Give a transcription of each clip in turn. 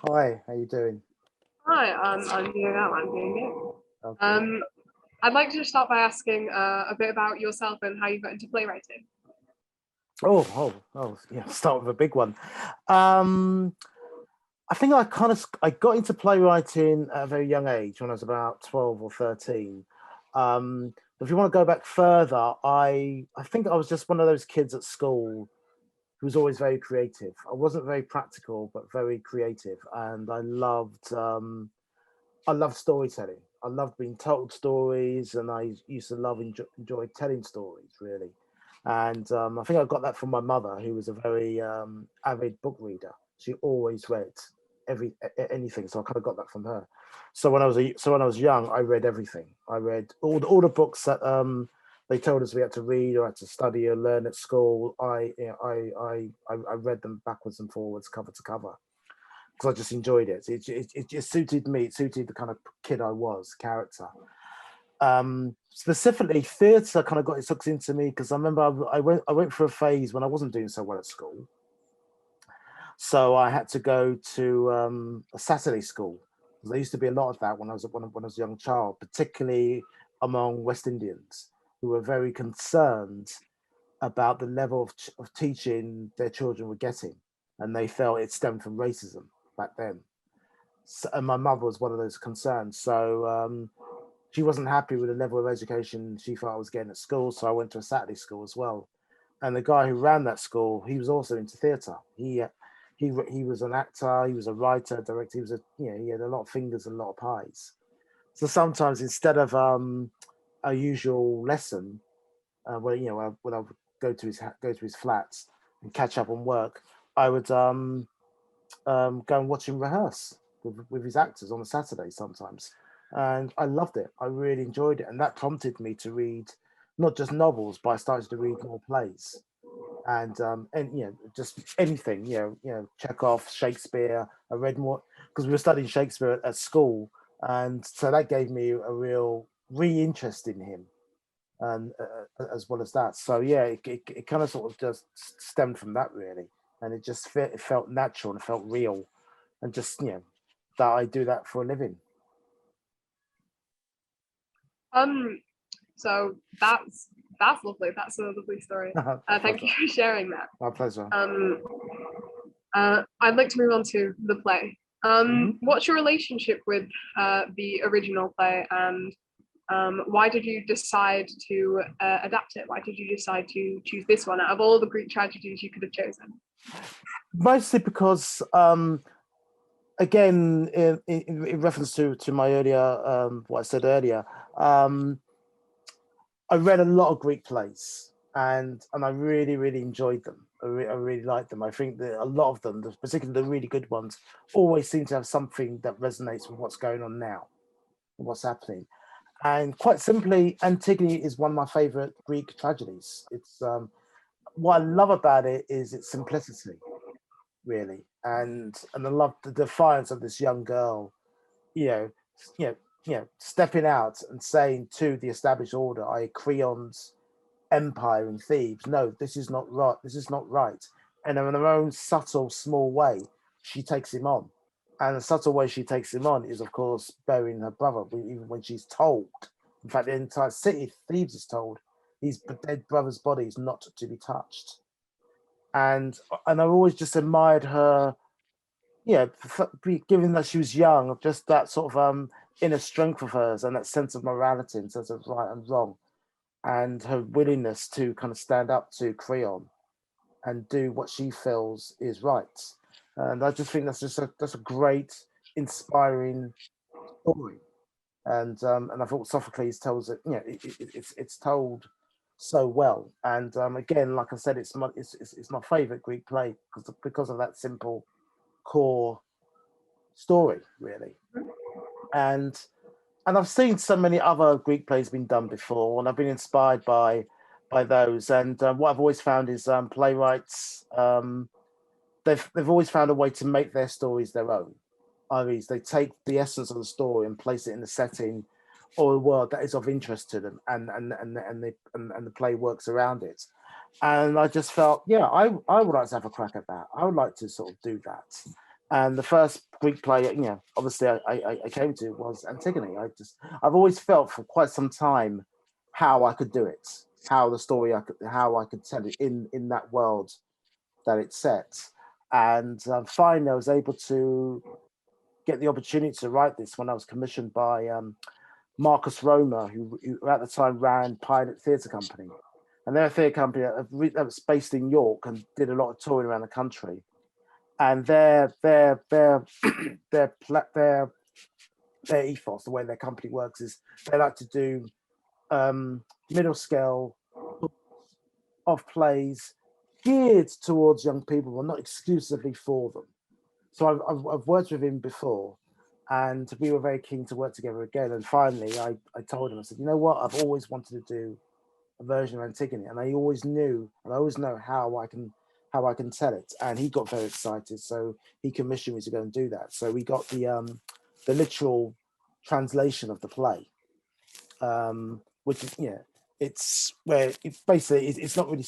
Hi, how you doing? Hi, I'm doing well. I'm doing good. Okay. I'd like to start by asking a bit about yourself and how you got into playwriting. Yeah. Start with a big one. Um, I think I got into playwriting at a very young age when I was about 12 or 13. But if you want to go back further, I think I was just one of those kids at school who was always very creative. I wasn't very practical, but very creative, and I loved storytelling. I loved being told stories, and I used to enjoy telling stories really. And I think I got that from my mother, who was a very avid book reader. She always read anything, so I kind of got that from her. So when I was young, I read everything. I read all the books that they told us we had to read or had to study or learn at school. I read them backwards and forwards, cover to cover because I just enjoyed it. It just suited me. It suited the kind of kid I was, character. Specifically, theatre kind of got its hooks into me because I remember I went through a phase when I wasn't doing so well at school, so I had to go to a Saturday school. There used to be a lot of that when I was a young child, particularly among West Indians who were very concerned about the level of teaching their children were getting, and they felt it stemmed from racism back then. So, and my mother was one of those concerns. So she wasn't happy with the level of education she felt I was getting at school. So I went to a Saturday school as well. And the guy who ran that school, he was also into theatre. He was an actor, he was a writer, director. He was he had a lot of fingers and a lot of pies. So sometimes instead of a usual lesson, when I would go to his flats and catch up on work, I would go and watch him rehearse with his actors on a Saturday sometimes. And I loved it. I really enjoyed it. And that prompted me to read not just novels, but I started to read more plays. And just anything, Chekhov, Shakespeare. I read more because we were studying Shakespeare at school, and so that gave me a real re-interest in him, and as well as that. So yeah, it kind of sort of just stemmed from that really, and it felt natural and it felt real, and just that I do that for a living. Um, so that's lovely. That's a lovely story. My Thank you pleasure. for sharing that. My pleasure. I'd like to move on to the play. Mhm. What's your relationship with the original play, and why did you decide to adapt it? Why did you decide to choose this one out of all the Greek tragedies you could have chosen? Mostly because again, in reference to my earlier what I said earlier, um, I read a lot of Greek plays, and I really really enjoyed them. I really liked them. I think that a lot of them, particularly the really good ones, always seem to have something that resonates with what's going on now, what's happening. And quite simply, Antigone is one of my favorite Greek tragedies. It's what I love about it is its simplicity, really, and I love the defiance of this young girl, you know, stepping out and saying to the established order, I Creon's empire and Thebes, no, this is not right. This is not right. And in her own subtle, small way, she takes him on. And the subtle way she takes him on is, of course, burying her brother, even when she's told. In fact, the entire city of Thebes is told his dead brother's body is not to be touched. And I've always just admired her, given that she was young, just that sort of inner strength of hers and that sense of morality and sense of right and wrong, and her willingness to kind of stand up to Creon and do what she feels is right. And I just think that's a great, inspiring story. And I thought Sophocles tells it. It's told so well. And again, like I said, it's my favorite Greek play because of that simple core story, really. And and I've seen so many other Greek plays being done before, and I've been inspired by those. And what I've always found is playwrights they've always found a way to make their stories their own. I.e., they take the essence of the story and place it in a setting or a world that is of interest to them, and the play works around it. And I just felt, yeah, I would like to have a crack at that. I would like to sort of do that. And the first Greek play, obviously I came to was Antigone. I've always felt for quite some time how I could do it, how I could tell it in that world that it set. And finally, I was able to get the opportunity to write this when I was commissioned by Marcus Roma, who at the time ran Pilot Theatre Company. And they're a theatre company that was based in York and did a lot of touring around the country. And their ethos, the way their company works, is they like to do middle scale of plays geared towards young people, but not exclusively for them. So I've worked with him before, and we were very keen to work together again. And finally, I told him, I said, you know what, I've always wanted to do a version of Antigone, and I always know how I can tell it. And he got very excited, so he commissioned me to go and do that. So we got the literal translation of the play, which is it's where it basically it's not really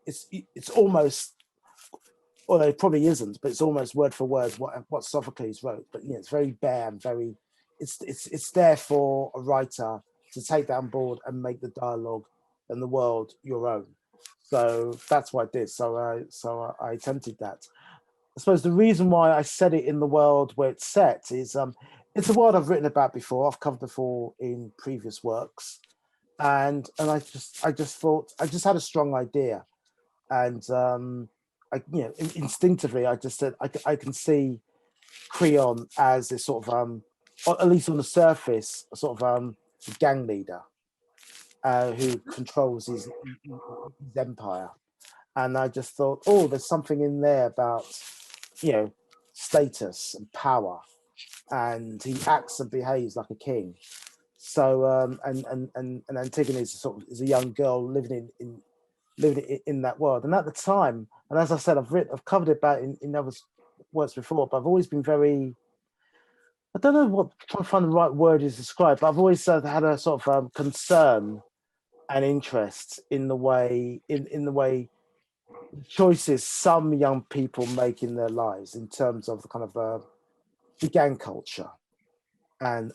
it's almost, although it probably isn't, but it's almost word for word what Sophocles wrote. But it's very bare and very it's there for a writer to take that on board and make the dialogue and the world your own. So that's what I did. So I attempted that. I suppose the reason why I set it in the world where it's set is it's a world I've written about before. I've covered before in previous works, and I just thought I just had a strong idea, and instinctively I just said I can see Creon as this sort of or at least on the surface, a sort of gang leader who controls his empire. And I just thought, oh, there's something in there about, status and power, and he acts and behaves like a king. So, and Antigone is a young girl living in that world. And at the time, and as I said, I've covered it about in other works before, but I've always been very, I don't know what, trying to find the right word is described, but I've always had a sort of concern and interest in the way choices some young people make in their lives in terms of the kind of the gang culture and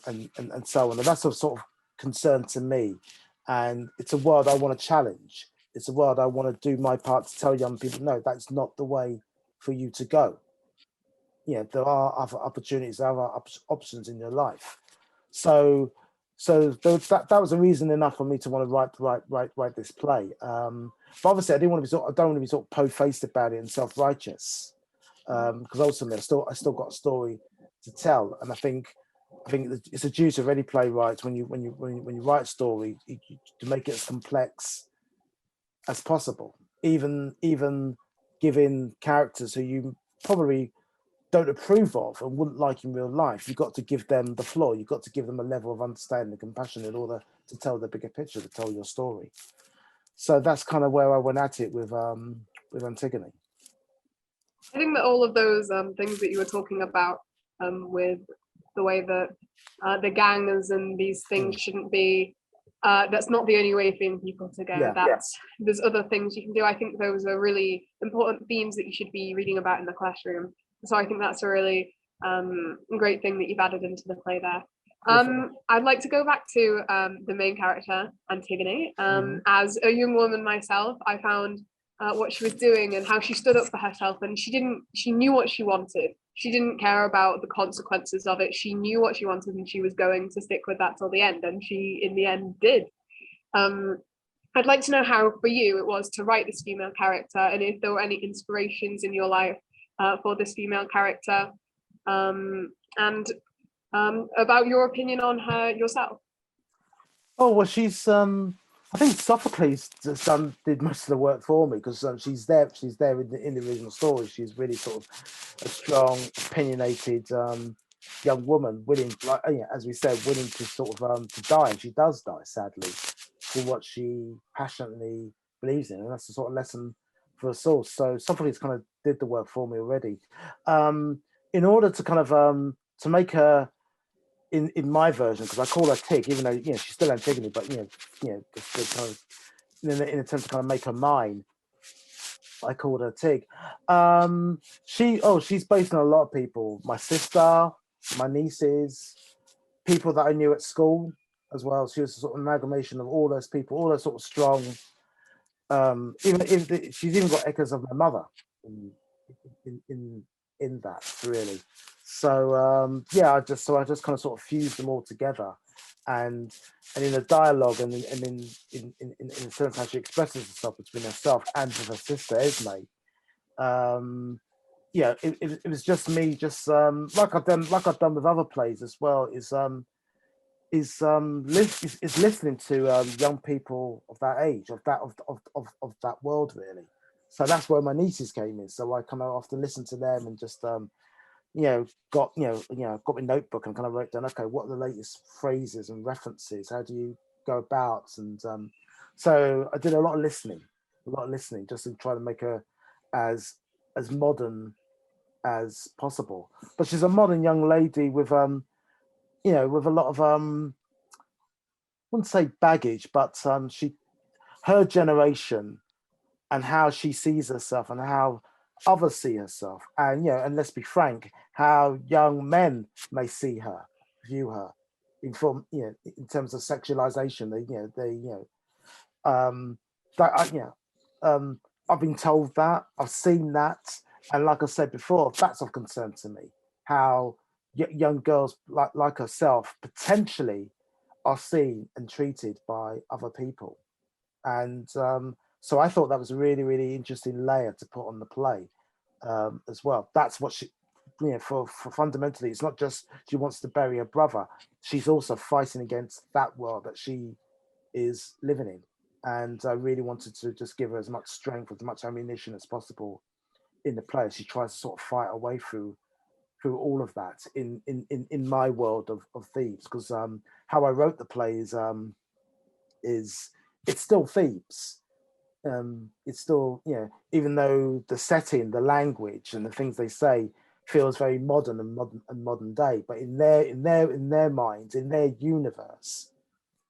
so on. And that's a sort of concern to me. And it's a world I want to challenge. It's a world I want to do my part to tell young people, no, that's not the way for you to go. There are other opportunities, there are options in your life. So that was a reason enough for me to want to write this play. But obviously, I don't want to be sort of po-faced about it and self-righteous, because ultimately, I still got a story to tell, and I think it's a duty of any playwright when you write a story to make it as complex as possible, even giving characters who you probably don't approve of and wouldn't like in real life. You've got to give them the floor. You've got to give them a level of understanding and compassion in order to tell the bigger picture, to tell your story. So that's kind of where I went at it with Antigone. I think that all of those things that you were talking about with the way that the gangs and these things shouldn't be, that's not the only way for young people to go. There's other things you can do. I think those are really important themes that you should be reading about in the classroom. So I think that's a really great thing that you've added into the play there. I'd like to go back to the main character, Antigone. As a young woman myself, I found what she was doing and how she stood up for herself, and she knew what she wanted. She didn't care about the consequences of it. She knew what she wanted, and she was going to stick with that till the end, and she in the end did. I'd like to know how for you it was to write this female character, and if there were any inspirations in your life for this female character, and about your opinion on her yourself. Oh, well, she's I think Sophocles did most of the work for me, because she's there in the original story. She's really sort of a strong, opinionated young woman, willing, like as we said, willing to sort of to die, and she does die, sadly, for what she passionately believes in, and that's the sort of lesson for us all. So Sophocles kind of did the work for me already. In order to kind of to make her in my version, because I call her Tig, even though she's still Antigone, but the kind of in an attempt to kind of make her mine, I called her Tig. She's based on a lot of people. My sister, my nieces, people that I knew at school as well. She was a sort of amalgamation of all those people, all those sort of strong. Even if she's even got echoes of my mother in that really. So I just kind of sort of fused them all together, and in a dialogue and in a sense how she expresses herself between herself and with her sister Esme. It was just me, just like I've done with other plays as well. Is listening to young people of that age, of that world really. So that's where my nieces came in. So I kind of often listen to them and just got my notebook and kind of wrote down, okay, what are the latest phrases and references? How do you go about? And so I did a lot of listening, just to try to make her as modern as possible. But she's a modern young lady with with a lot of I wouldn't say baggage, but her generation and how she sees herself and how others see herself, and and let's be frank, how young men may see her, view her, in terms of sexualization. I've been told that, I've seen that, and like I said before, that's of concern to me. How young girls like herself potentially are seen and treated by other people, and so I thought that was a really, really interesting layer to put on the play as well. That's what she, for fundamentally, it's not just she wants to bury her brother. She's also fighting against that world that she is living in. And I really wanted to just give her as much strength, as much ammunition as possible in the play. She tries to sort of fight her way through all of that in my world of Thebes, because how I wrote the play is it's still Thebes. It's still, even though the setting, the language, and the things they say feels very modern and modern day, but in their minds, in their universe,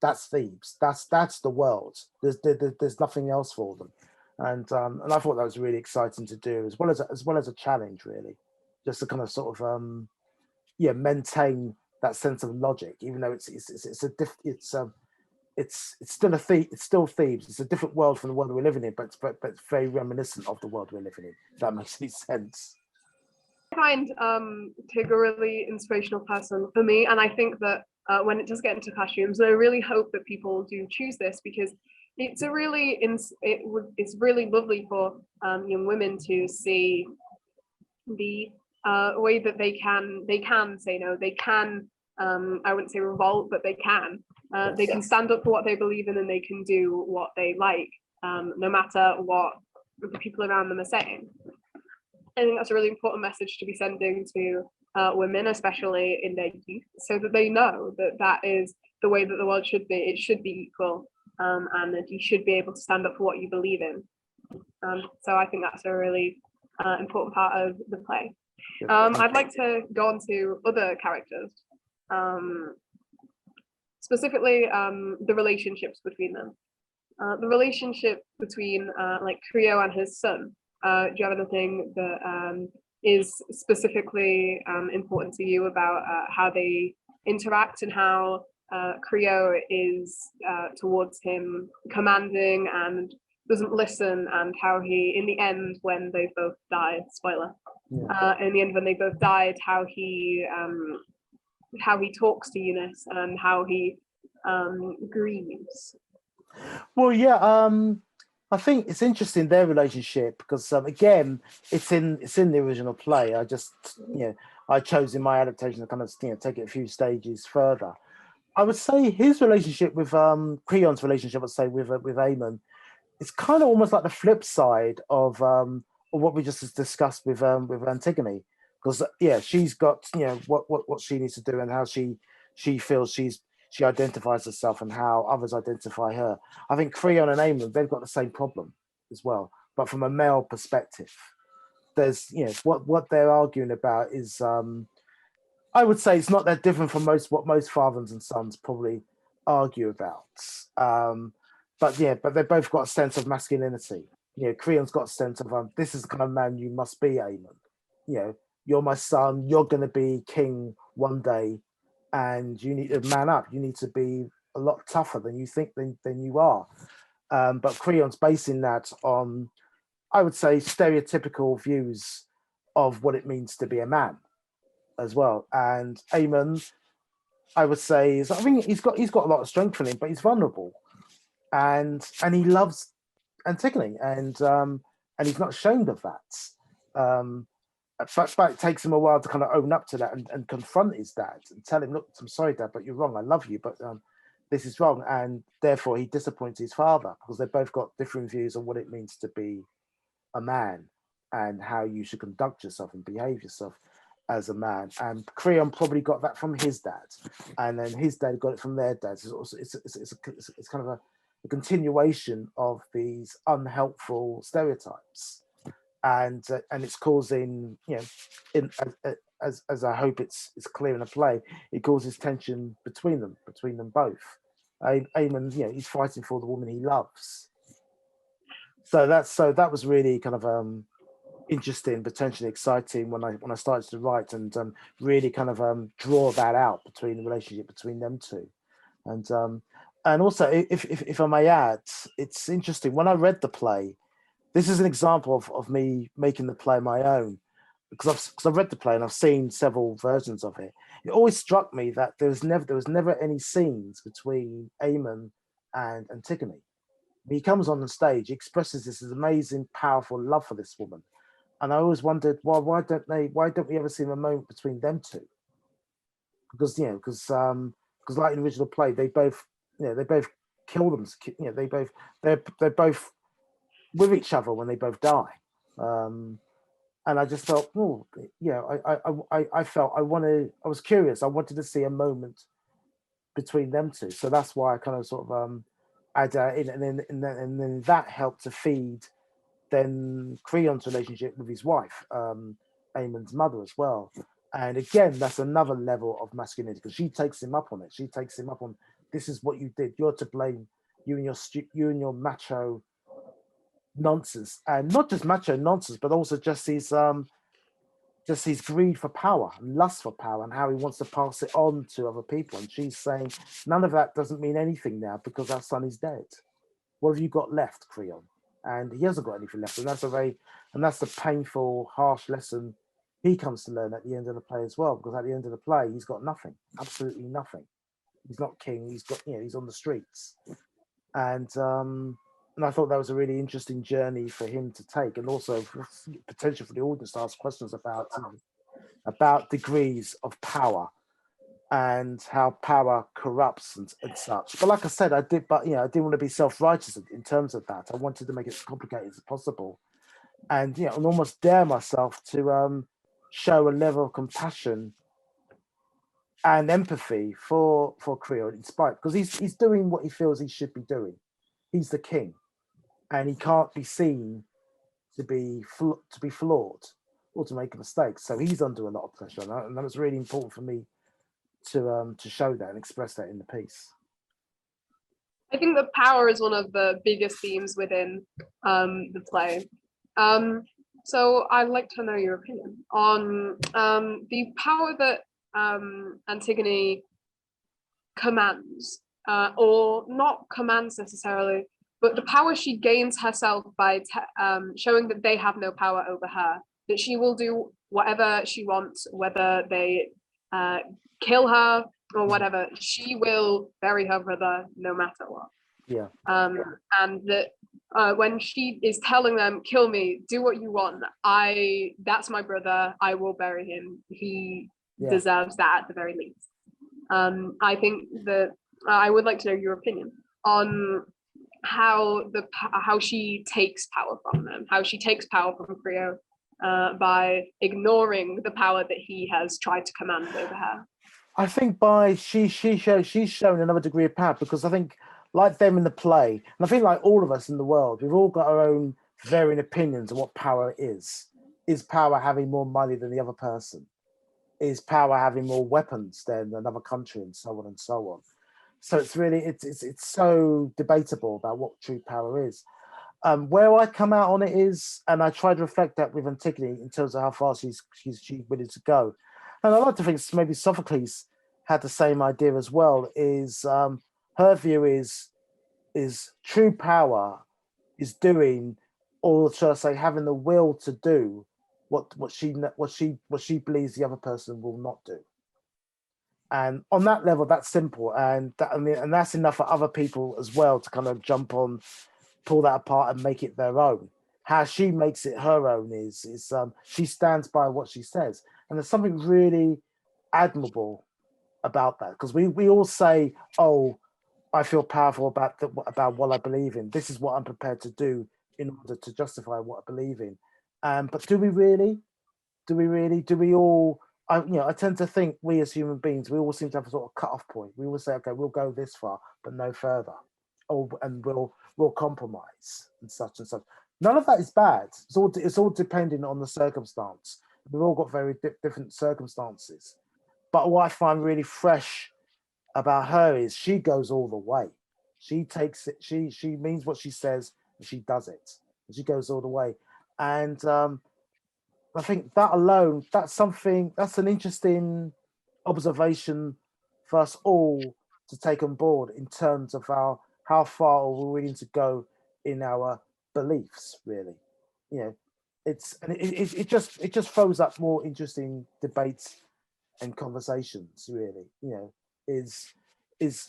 that's Thebes. That's the world. There's nothing else for them, and I thought that was really exciting to do, as well as a challenge, really, just to kind of sort of maintain that sense of logic, even though it's still Thebes. It's a different world from the world we're living in, but it's very reminiscent of the world we're living in. If that makes any sense. I find Tig a really inspirational person for me, and I think that when it does get into costumes, I really hope that people do choose this, because it's it's really lovely for young women to see the way that they can say no, they can I wouldn't say revolt, but they can they can stand up for what they believe in, and they can do what they like, no matter what the people around them are saying. I think that's a really important message to be sending to women, especially in their youth, so that they know that that is the way that the world should be. It should be equal, and that you should be able to stand up for what you believe in. So I think that's a really important part of the play. I'd like to go on to other characters, specifically the relationships between them. The relationship between like Creo and his son. Do you have anything that is specifically important to you about how they interact, and how Creo is towards him commanding and doesn't listen, and how he, in the end, when they both died, spoiler, in the end when they both died, how he talks to Eunice and how he grieves? Well, yeah, I think it's interesting, their relationship, because again, it's in the original play. I just I chose in my adaptation to kind of take it a few stages further. I would say his relationship with Creon's relationship, I'd say with Aemon, it's kind of almost like the flip side of what we just discussed with Antigone, because she's got what she needs to do, and how she feels she identifies herself, and how others identify her. I think Creon and Aemon, they've got the same problem as well, but from a male perspective. There's what they're arguing about is I would say it's not that different from what most fathers and sons probably argue about. But they've both got a sense of masculinity, Creon's got a sense of this is the kind of man you must be, Aemon. You're my son. You're going to be king one day, and you need to man up. You need to be a lot tougher than you think than you are. But Creon's basing that on, I would say, stereotypical views of what it means to be a man as well. And Aemon, I would say, I mean, he's got a lot of strength in him, but he's vulnerable, and he loves Antigone, and he's not ashamed of that. But it takes him a while to kind of own up to that and confront his dad and tell him, look, I'm sorry, Dad, but you're wrong. I love you, but this is wrong. And therefore he disappoints his father because they've both got different views on what it means to be a man and how you should conduct yourself and behave yourself as a man. And Creon probably got that from his dad, and then his dad got it from their dads. It's kind of a continuation of these unhelpful stereotypes, and it's causing, as I hope it's clear in the play, it causes tension between them both. Aemon, he's fighting for the woman he loves. So that was really kind of interesting, potentially exciting when I started to write and really kind of draw that out between the relationship between them two. And also, if I may add, it's interesting when I read the play. This is an example of me making the play my own, because I've read the play and I've seen several versions of it. It always struck me that there was never any scenes between Aemon and Antigone. He comes on the stage, he expresses this amazing, powerful love for this woman, and I always wondered, well, why don't we ever see a moment between them two? Because like in the original play, they both kill them. They're both with each other when they both die. And I just felt, I was curious. I wanted to see a moment between them two. So that's why I kind of sort of add in, and then that helped to feed then Creon's relationship with his wife, Aemon's mother as well. And again, that's another level of masculinity because she takes him up on it. She takes him up on, this is what you did. You're to blame. You and your macho nonsense, and not just macho nonsense, but also just his greed for power and lust for power and how he wants to pass it on to other people. And she's saying none of that doesn't mean anything now because our son is dead. What have you got left, Creon? And he hasn't got anything left, and that's the painful, harsh lesson he comes to learn at the end of the play as well. Because at the end of the play, he's got nothing, absolutely nothing. He's not king. He's got, he's on the streets, and I thought that was a really interesting journey for him to take, and also potential for the audience to ask questions about degrees of power and how power corrupts and such. But like I said, I didn't want to be self-righteous in terms of that. I wanted to make it as complicated as possible, and and almost dare myself to show a level of compassion and empathy for Creon, in spite, because he's doing what he feels he should be doing. He's the king, and he can't be seen to be flawed or to make a mistake. So he's under a lot of pressure, and that was really important for me to show that and express that in the piece. I think that power is one of the biggest themes within the play. So I'd like to know your opinion on the power that Antigone commands, or not commands necessarily, but the power she gains herself by showing that they have no power over her, that she will do whatever she wants, whether they kill her or whatever, she will bury her brother no matter what. Yeah. And that when she is telling them, kill me, do what you want, that's my brother, I will bury him, he deserves that at the very least. I think that I would like to know your opinion on how she takes power from them, how she takes power from Creon by ignoring the power that he has tried to command over her. I think she's shown another degree of power, because I think, like them in the play, and I think like all of us in the world, we've all got our own varying opinions on what power is. Is power having more money than the other person? Is power having more weapons than another country, and so on and so on? So it's really it's so debatable about what true power is. Where I come out on it is, and I try to reflect that with Antigone in terms of how far she's willing to go. And I like to think maybe Sophocles had the same idea as well. Is her view is true power is doing, or shall I say, having the will to do what she believes the other person will not do. And on that level, that's simple, and that's enough for other people as well to kind of jump on, pull that apart, and make it their own. How she makes it her own is she stands by what she says, and there's something really admirable about that, because we all say, "Oh, I feel powerful about what I believe in. This is what I'm prepared to do in order to justify what I believe in." But do we really? Do we really? Do we all? I tend to think we as human beings, we all seem to have a sort of cut-off point. We will say, "Okay, we'll go this far, but no further," and we'll compromise and such and such. None of that is bad. It's all depending on the circumstance. We've all got very different circumstances. But what I find really fresh about her is she goes all the way. She takes it. She means what she says, and she does it. And she goes all the way. And I think that alone, that's an interesting observation for us all to take on board in terms of how far we're willing to go in our beliefs. Really, it just throws up more interesting debates and conversations. Really,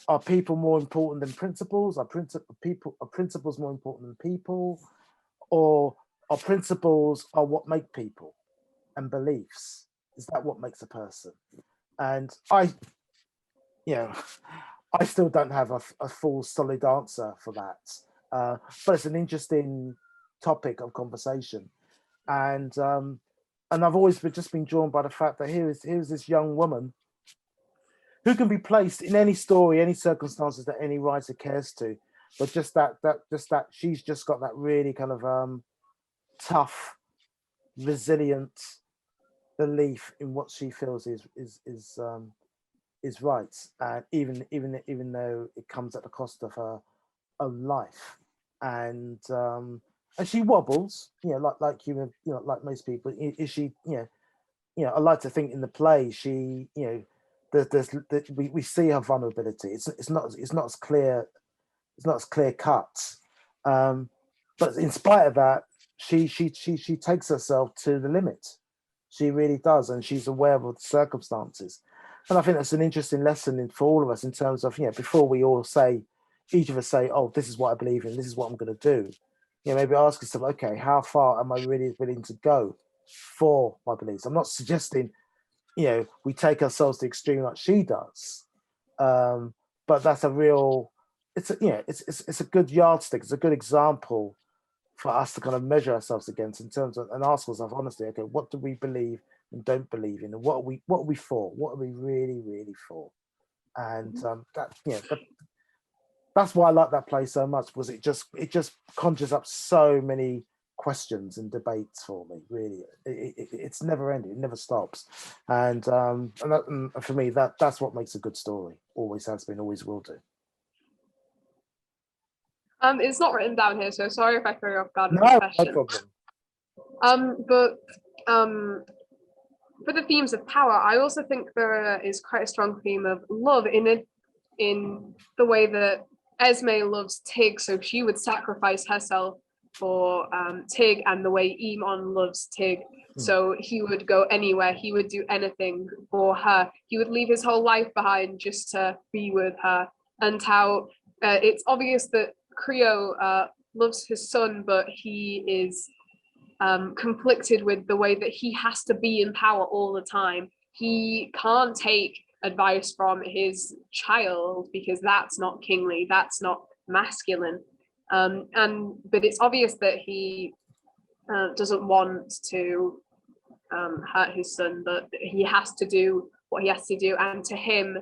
are people more important than principles? Are principles more important than people, or are principles are what make people, and beliefs is that what makes a person? And I still don't have a full solid answer for that, but it's an interesting topic of conversation, and I've always just been drawn by the fact that here's this young woman who can be placed in any story, any circumstances that any writer cares to, but just that she's just got that really kind of tough, resilient belief in what she feels is right, and even though it comes at the cost of her own life, and she wobbles, like human, like most people. Is she, I like to think in the play she, we see her vulnerability. It's not as clear, cut, but in spite of that, she takes herself to the limit. She really does, and she's aware of the circumstances. And I think that's an interesting lesson for all of us in terms of, before we all say, each of us say, "Oh, this is what I believe in. This is what I'm going to do." Maybe ask yourself, "Okay, how far am I really willing to go for my beliefs?" I'm not suggesting, we take ourselves to the extreme like she does, but that's a real. It's a good yardstick. It's a good example for us to kind of measure ourselves against in terms of, and ask ourselves honestly, okay, what do we believe and don't believe in, and what are we for? What are we really, really for? And that's why I like that play so much, was it just conjures up so many questions and debates for me. Really, it's never ending, it never stops, and for me, that's what makes a good story. Always has been, always will do. It's not written down here, so sorry if I throw you off guard with No, the question. no problem. But for the themes of power, I also think there is quite a strong theme of love in the way that Esme loves Tig, so she would sacrifice herself for Tig, and the way Eamon loves Tig, so he would go anywhere, he would do anything for her, he would leave his whole life behind just to be with her. And how it's obvious that Creo loves his son, but he is conflicted with the way that he has to be in power all the time. He can't take advice from his child because that's not kingly, that's not masculine. But it's obvious that he doesn't want to hurt his son, but he has to do what he has to do, and to him,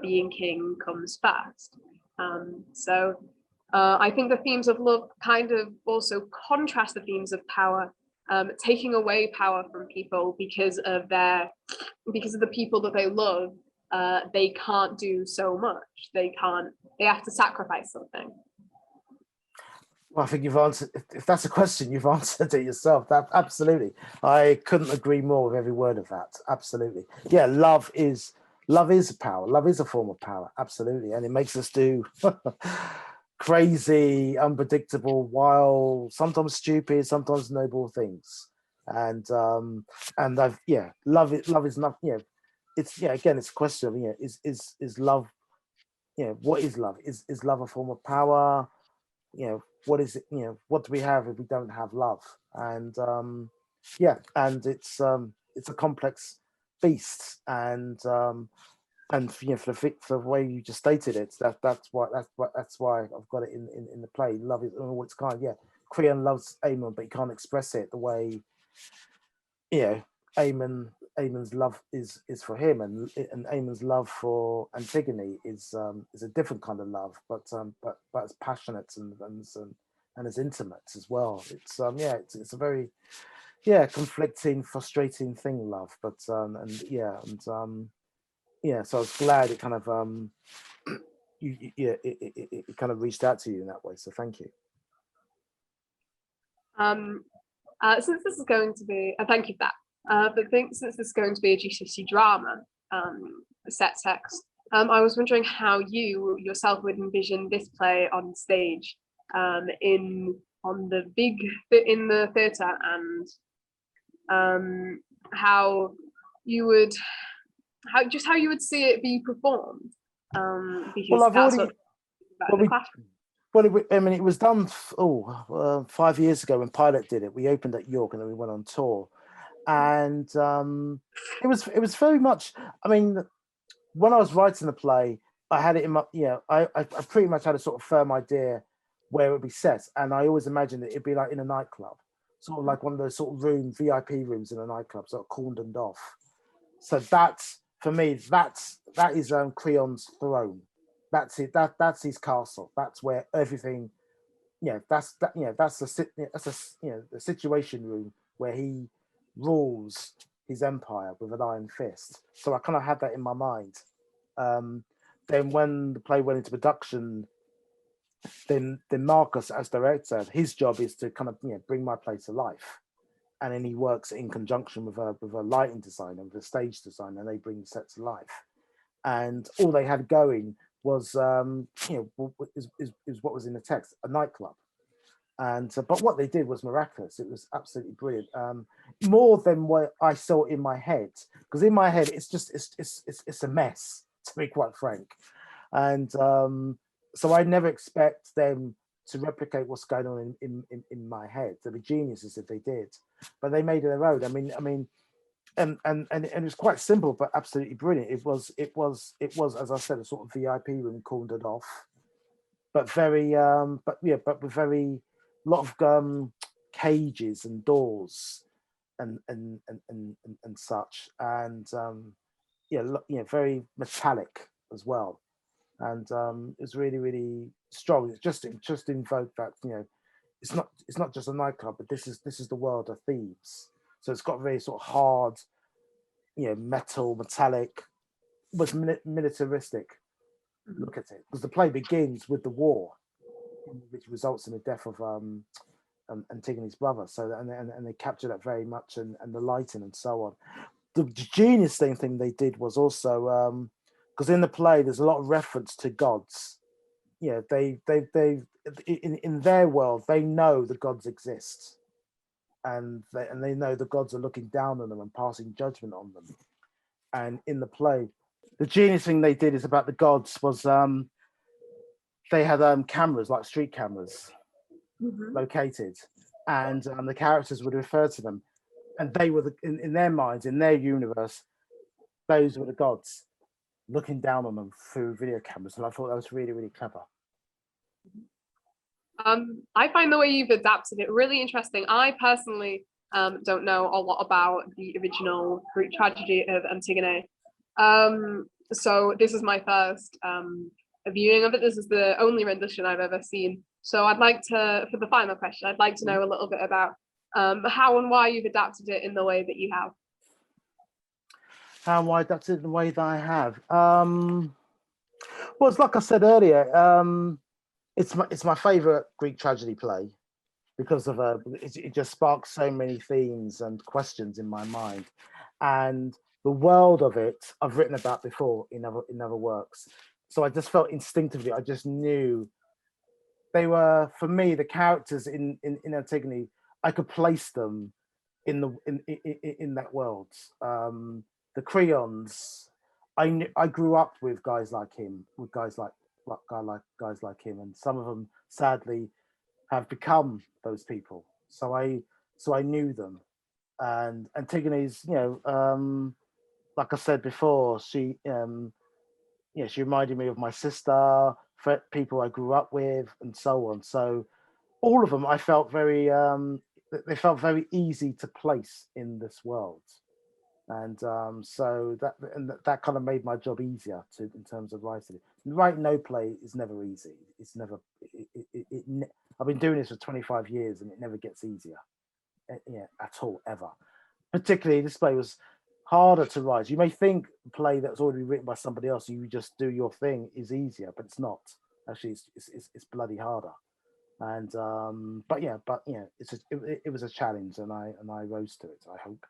being king comes first. I think the themes of love kind of also contrast the themes of power, taking away power from people because of the people that they love. They can't do so much. They have to sacrifice something. Well, I think you've answered. If that's a question, you've answered it yourself. That absolutely, I couldn't agree more with every word of that. Absolutely, yeah. Love is power. Love is a form of power. Absolutely, and it makes us do crazy, unpredictable, wild, sometimes stupid, sometimes noble things. And I've love is not it's again it's a question of is love what is love? Is love a form of power? What is it, what do we have if we don't have love? And and it's a complex beast. And for the way you just stated it, that's why I've got it in the play. Love is all its kind. Yeah, Creon loves Aemon, but he can't express it the way you know Aemon's love is for him, and Aemon's love for Antigone is a different kind of love, but it's passionate and as intimate as well. It's a very conflicting, frustrating thing, love. But so I was glad it kind of it kind of reached out to you in that way. So thank you. Since this is going to be, thank you for that. But since this is going to be a GCSE drama set text, I was wondering how you yourself would envision this play on stage, in the theatre, and how you would see it be performed. Because Well, I've that's already. what I mean, it was done 5 years ago when Pilot did it. We opened at York and then we went on tour, and it was very much. I mean, when I was writing the play, I had it in my I pretty much had a sort of firm idea where it would be set, and I always imagined that it'd be like in a nightclub, sort of like one of those sort of VIP rooms in a nightclub, sort of cordoned off. So that's for me. That is Creon's throne. That's it. That's his castle. That's where everything. That's the situation room where he rules his empire with an iron fist. So I kind of had that in my mind. Then when the play went into production, then Marcus, as director, his job is to kind of bring my play to life, and then he works in conjunction with a lighting designer, with a stage designer, and they bring the set to life. And all they had going was is what was in the text, a nightclub. And but what they did was miraculous. It was absolutely brilliant, more than what I saw in my head, because in my head it's a mess, to be quite frank. And so I never expect them to replicate what's going on in my head. They'd be geniuses if they did, but they made it their own. I mean, and it was quite simple, but absolutely brilliant. It was, as I said, a sort of VIP room cordoned off, but very, but with very lot of cages and doors and such, and very metallic as well. And it's really, really strong. It just invoked that it's not just a nightclub, but this is the world of thieves. So it's got very sort of hard, metal, metallic, was militaristic look at it, because the play begins with the war, which results in the death of Antigone's brother. So and they capture that very much, and the lighting and so on. The genius thing they did was also because in the play there's a lot of reference to gods. They in their world they know the gods exist, and they know the gods are looking down on them and passing judgment on them. And in the play, the genius thing they did is about the gods was they had cameras, like street cameras, located, and the characters would refer to them, and they were in their minds, in their universe, those were the gods looking down on them through video cameras. And I thought that was really, really clever. I find the way you've adapted it really interesting. I personally don't know a lot about the original Greek tragedy of Antigone. So this is my first viewing of it. This is the only rendition I've ever seen. So I'd like to, for the final question, I'd like to know a little bit about how and why you've adapted it in the way that you have. How I adapted it in the way that I have? Well, it's like I said earlier. It's my favorite Greek tragedy play because of it just sparks so many themes and questions in my mind, and the world of it I've written about before in other works. So I just felt instinctively, I just knew they were, for me, the characters in Antigone. I could place them in that world. The Creons. I grew up with guys like him, with guys like him, and some of them sadly have become those people. So I knew them, and Antigone's, like I said before, she reminded me of my sister, people I grew up with, and so on. So all of them, I felt they felt very easy to place in this world, and so that kind of made my job easier in terms of writing it. Writing no play is never easy. It's never. I've been doing this for 25 years, and it never gets easier, at all, ever. Particularly, this play was harder to write. You may think a play that's already written by somebody else, you just do your thing, is easier, but it's not. Actually, it's bloody harder. And it was a challenge, and I rose to it, I hope.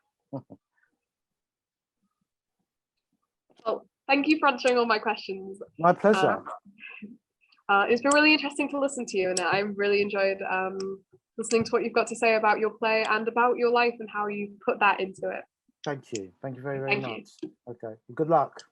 Well, thank you for answering all my questions. My pleasure. It's been really interesting to listen to you, and I really enjoyed listening to what you've got to say about your play and about your life and how you put that into it. Thank you very Thank much. you. Okay, good luck.